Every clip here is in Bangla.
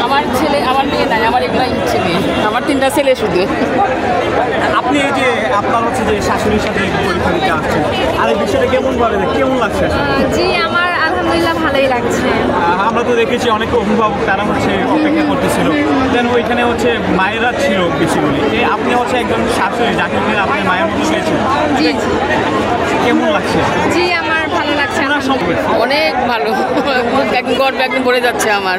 আমার ছেলে, আমার মেয়ে নাই, আমার এগুলাই ছেলে, আমার 3টা ছেলে শুধু। আপনি এই যে আপনার হচ্ছে যে শাশুড়ির সাথে পরীক্ষা দিতে আসছেন, আর এই বিষয়টা কেমন লাগছে? জি, আমার আলহামদুলিল্লাহ ভালোই লাগছে। আমরা তো দেখেছি অনেক অভিভাবক তারা হচ্ছে অপেক্ষা করতেছিল, যেন ওইখানে হচ্ছে মায়েরা ছিল বেশিগুলি। আপনি হচ্ছে একজন শাশুড়ি যাকে কিনা আপনি মায়ের মতো পেয়েছেন, জি কেমন লাগছে? জি, আমার ভালো লাগছে। অনেক ভালো, একদম গর্ব একদম ভরে যাচ্ছে আমার।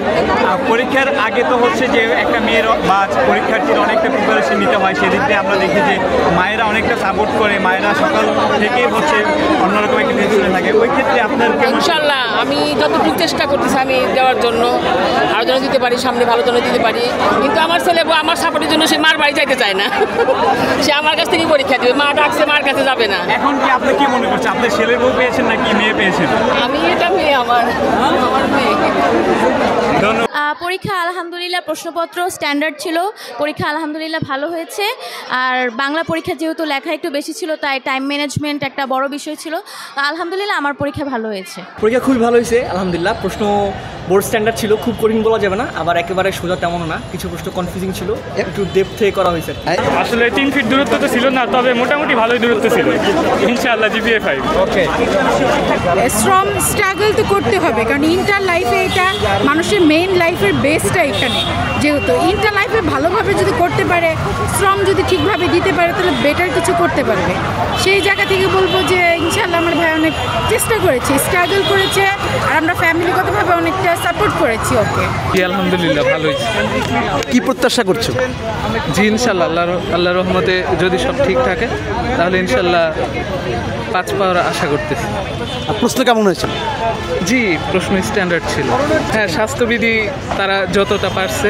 পরীক্ষার আগে তো হচ্ছে যে একটা মেয়ের বা পরীক্ষার্থীর অনেকটা প্রিপারেশন নিতে হয়, সেদিক দিয়ে আমরা দেখি যে মায়েরা অনেকটা সাপোর্ট করে, মায়েরা সকাল থেকেই হচ্ছে অন্যরকম একটা টেনশনে থাকে। ওই ক্ষেত্রে আপনার ইনশাল্লাহ আমি যতটুকু চেষ্টা করতেছি আমি দেওয়ার জন্য, আরও যেন দিতে পারি, সামনে ভালো যেন দিতে পারি। কিন্তু আমার ছেলে আমার সাপোর্টের জন্য সে মার বাড়ি যাইতে চায় না, সে আমার কাছ থেকেই পরীক্ষা দেবে। মা ডাকছে, মার কাছে যাবে না। এখন কি আপনি কি মনে করছেন, আপনার ছেলের বউ পেয়েছেন নাকি মেয়ে পেয়েছেন? আমি এটা মেয়ে, আমার মেয়ে। পরীক্ষা আলহামদুলিল্লাহ, প্রশ্নপত্র স্ট্যান্ডার্ড ছিল, পরীক্ষা আলহামদুলিল্লাহ ভালো হয়েছে। আর বাংলা পরীক্ষা যেহেতু লেখা একটু বেশি ছিল, তাই টাইম ম্যানেজমেন্ট একটা বড় বিষয় ছিল। তো আলহামদুলিল্লাহ আমার পরীক্ষা ভালো হয়েছে। পরীক্ষা খুবই ভালো হয়েছে আলহামদুলিল্লাহ। প্রশ্ন বোর্ড স্ট্যান্ডার্ড ছিল, খুব কঠিন বলা যাবে না, আবার একেবারে সোজা তেমনও না। কিছু প্রশ্ন কনফিউজিং ছিল, একটু ডেপথ থেকে করা হয়েছে। আসলে 3 ফিট দূরত্ব তো ছিল না, তবে মোটামুটি ভালোই দূরত্ব ছিল। ইনশাআল্লাহ জিপিএ 5। ওকে, স্ট্রং স্ট্রাগল তো করতে হবে, কারণ ইন্টার লাইফে এটা মানুষের মেইন লাইফের বেসটা এখানে। যেহেতু ইন্টার লাইফে ভালোভাবে যদি করতে পারে, স্ট্রং যদি ঠিকভাবে দিতে পারে, তাহলে বেটার কিছু করতে পারবে। সেই জায়গা থেকে বলবো যে ইনশাআল্লাহ আমার ভাই অনেক চেষ্টা করেছে, স্ট্রাগল করেছে, আর আমরা ফ্যামিলিগতভাবে অনেকটা সাপোর্ট করেছি ওকে। আলহামদুলিল্লাহ ভালো হয়েছে। কি প্রত্যাশা করছো? জি ইনশাআল্লাহ আল্লাহর রহমতে যদি সব ঠিক থাকে তাহলে ইনশাআল্লাহ 5 পাওয়ার আশা করতেছি। আর প্রশ্ন কেমন হয়েছে? জি, প্রশ্ন স্ট্যান্ডার্ড ছিল। হ্যাঁ, স্বাস্থ্যবিধি তারা যতটা পারছে,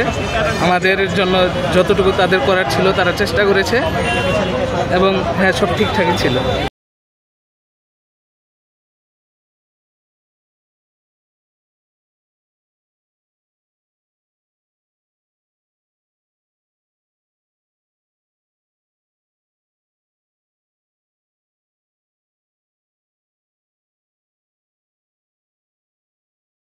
আমাদের জন্য যতটুকু তাদের করার ছিল তারা চেষ্টা করেছে, এবং হ্যাঁ সব ঠিকঠাকই ছিল।